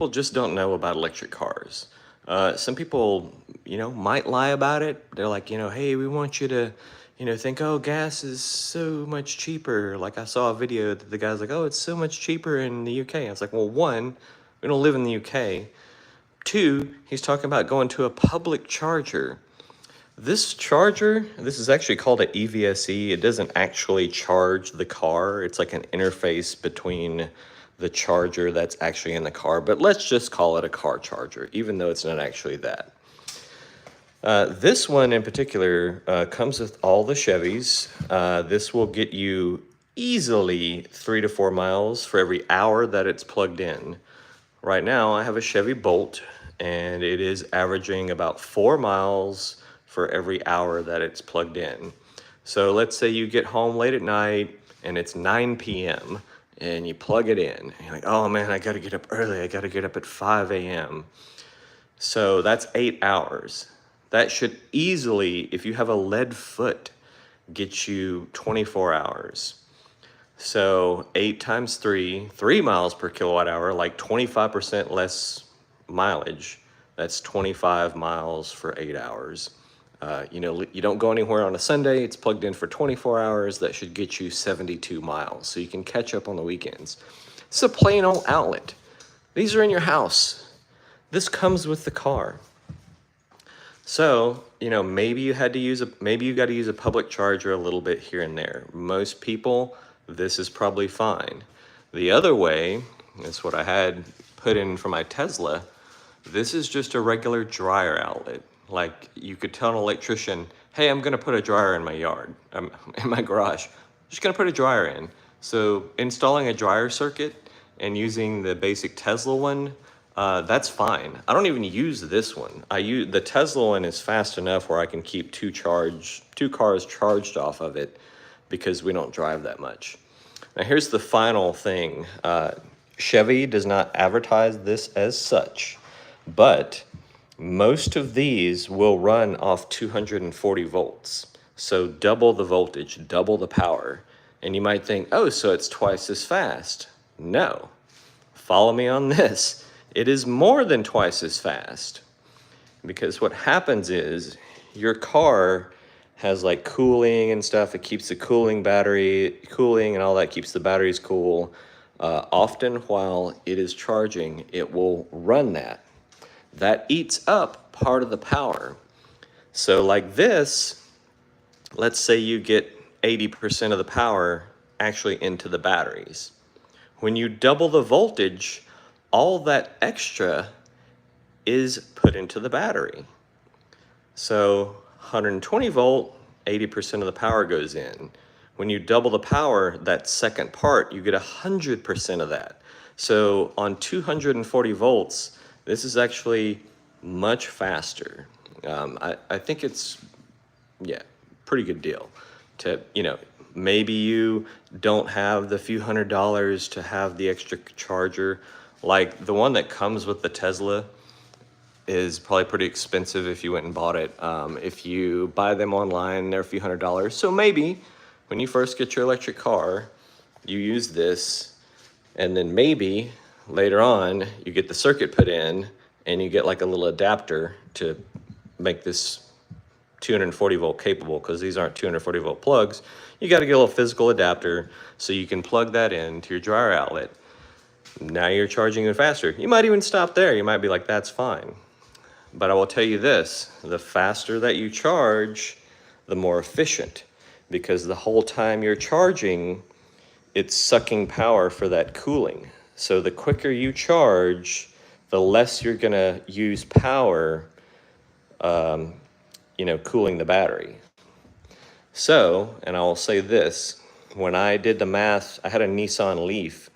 People just don't know about electric cars. Some people, might lie about it. They're like, hey, we want you to, think, oh, gas is so much cheaper. Like I saw a video that the guy's like, oh, it's so much cheaper in the UK. I was like, well, one, we don't live in the UK. Two, he's talking about going to a public charger. This charger, this is actually called an EVSE. It doesn't actually charge the car. It's like an interface between the charger that's actually in the car, but let's just call it a car charger, even though it's not actually that. This one in particular comes with all the Chevys. This will get you easily 3 to 4 miles for every hour that it's plugged in. Right now, I have a Chevy Bolt, and it is averaging about 4 miles for every hour that it's plugged in. So let's say you get home late at night and it's 9 p.m. and you plug it in. And you're like, oh man, I gotta get up early. I gotta get up at 5 a.m. So that's 8 hours. That should easily, if you have a lead foot, get you 24 hours. So 8 times 3 miles per kilowatt hour, like 25% less mileage. That's 25 miles for 8 hours. You don't go anywhere on a Sunday. It's plugged in for 24 hours. That should get you 72 miles. So you can catch up on the weekends. It's a plain old outlet. These are in your house. This comes with the car. So, maybe you got to use a public charger a little bit here and there. Most people, this is probably fine. The other way, is what I had put in for my Tesla. This is just a regular dryer outlet. Like you could tell an electrician, hey, I'm gonna put a dryer in my yard, in my garage. I'm just gonna put a dryer in. So installing a dryer circuit and using the basic Tesla one, that's fine. I don't even use this one. The Tesla one is fast enough where I can keep two cars charged off of it because we don't drive that much. Now here's the final thing. Chevy does not advertise this as such, but most of these will run off 240 volts. So double the voltage, double the power. And you might think, oh, so it's twice as fast. No. Follow me on this. It is more than twice as fast. Because what happens is your car has like cooling and stuff. It keeps the cooling and all that, keeps the batteries cool. Often while it is charging, it will run that. That eats up part of the power. So like this, let's say you get 80% of the power actually into the batteries. When you double the voltage, all that extra is put into the battery. So 120 volt, 80% of the power goes in. When you double the power, that second part, you get 100% of that. So on 240 volts, this is actually much faster. I think it's, pretty good deal. Maybe you don't have the few $100s to have the extra charger. Like the one that comes with the Tesla is probably pretty expensive if you went and bought it. If you buy them online, they're a few $100s. So maybe when you first get your electric car, you use this, and then maybe later on, you get the circuit put in and you get like a little adapter to make this 240 volt capable, because these aren't 240 volt plugs. You got to get a little physical adapter so you can plug that into your dryer outlet. Now you're charging even faster. You might even stop there. You might be like, that's fine. But I will tell you this, the faster that you charge, the more efficient, because the whole time you're charging, it's sucking power for that cooling. So the quicker you charge, the less you're gonna use power, cooling the battery. So, and I will say this, when I did the math, I had a Nissan Leaf.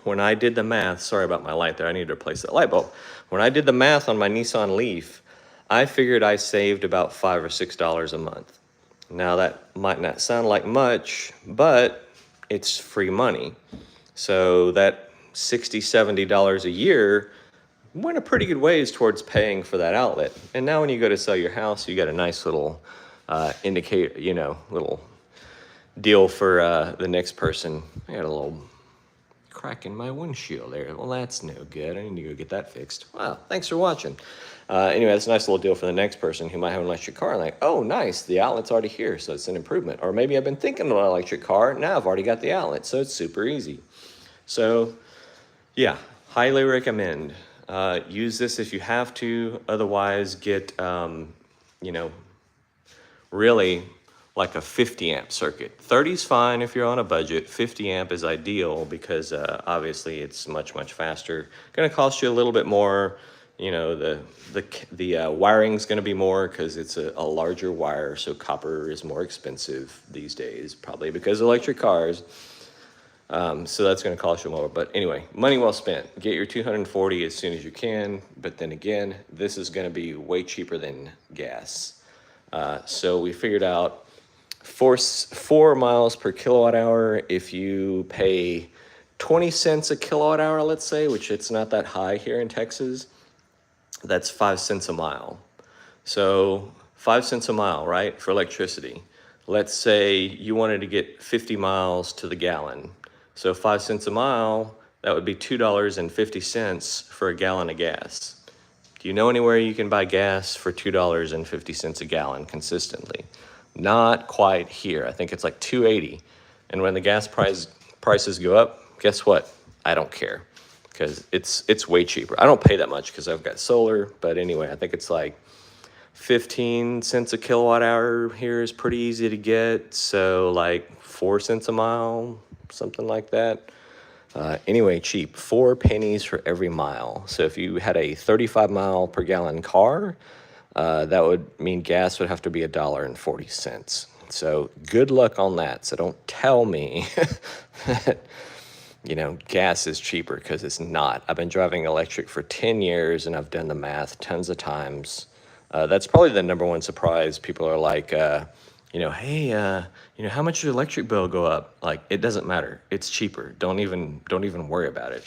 When I did the math, sorry about my light there, I need to replace that light bulb. When I did the math on my Nissan Leaf, I figured I saved about $5 or $6 a month. Now that might not sound like much, but it's free money. So that $60, $70 a year went a pretty good ways towards paying for that outlet. And now when you go to sell your house, you got a nice little little deal for the next person. I got a little crack in my windshield there. Well, that's no good. I need to go get that fixed. Wow, thanks for watching. Anyway, that's a nice little deal for the next person who might have an electric car. Like, oh, nice, the outlet's already here, so it's an improvement. Or maybe I've been thinking about an electric car, now I've already got the outlet, so it's super easy. So, yeah, highly recommend. Use this if you have to. Otherwise, get, you know, really like a 50 amp circuit. 30 is fine if you're on a budget. 50 amp is ideal because obviously it's much faster. Going to cost you a little bit more. You know, the wiring's going to be more because it's a larger wire, so copper is more expensive these days, probably because of electric cars. So that's going to cost you more. But anyway, money well spent. Get your 240 as soon as you can. But then again, this is going to be way cheaper than gas. So we figured out 4 miles per kilowatt hour. If you pay 20 cents a kilowatt hour, let's say, which it's not that high here in Texas, that's 5 cents a mile. So 5 cents a mile, right, for electricity. Let's say you wanted to get 50 miles to the gallon. So 5 cents a mile, that would be $2.50 for a gallon of gas. Do you know anywhere you can buy gas for $2.50 a gallon consistently? Not quite here. I think it's like $2.80. And when the gas prices go up, guess what? I don't care because it's way cheaper. I don't pay that much because I've got solar, but anyway, I think it's like 15 cents a kilowatt hour here is pretty easy to get. So like 4 cents a mile, something like that. Anyway, cheap, 4 pennies for every mile. So if you had a 35 mile per gallon car, that would mean gas would have to be $1.40. So good luck on that. So don't tell me that, you know, gas is cheaper because it's not. I've been driving electric for 10 years and I've done the math tons of times. That's probably the number one surprise. People are like, you know, hey, you know, how much does your electric bill go up? Like, it doesn't matter. It's cheaper. Don't even worry about it.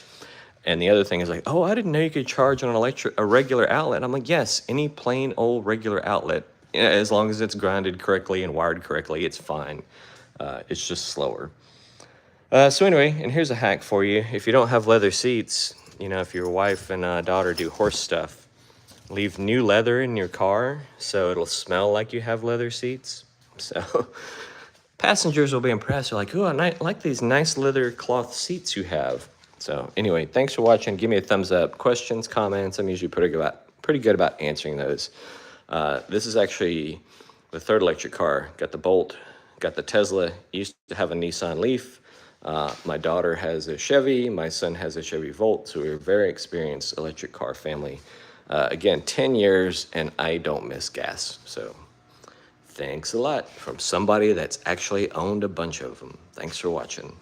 And the other thing is like, oh, I didn't know you could charge on a regular outlet. I'm like, yes, any plain old regular outlet, as long as it's grounded correctly and wired correctly, it's fine. It's just slower. So anyway, and here's a hack for you. If you don't have leather seats, you know, if your wife and daughter do horse stuff, leave new leather in your car so it'll smell like you have leather seats. So passengers will be impressed. They're like, oh, I like these nice leather cloth seats you have. So anyway, thanks for watching. Give me a thumbs up. Questions, comments, I'm usually pretty good about answering those. This is actually the third electric car. Got the Bolt, got the Tesla. Used to have a Nissan Leaf. My daughter has a Chevy. My son has a Chevy Volt. So we're a very experienced electric car family. Again, 10 years, and I don't miss gas. So thanks a lot from somebody that's actually owned a bunch of them. Thanks for watching.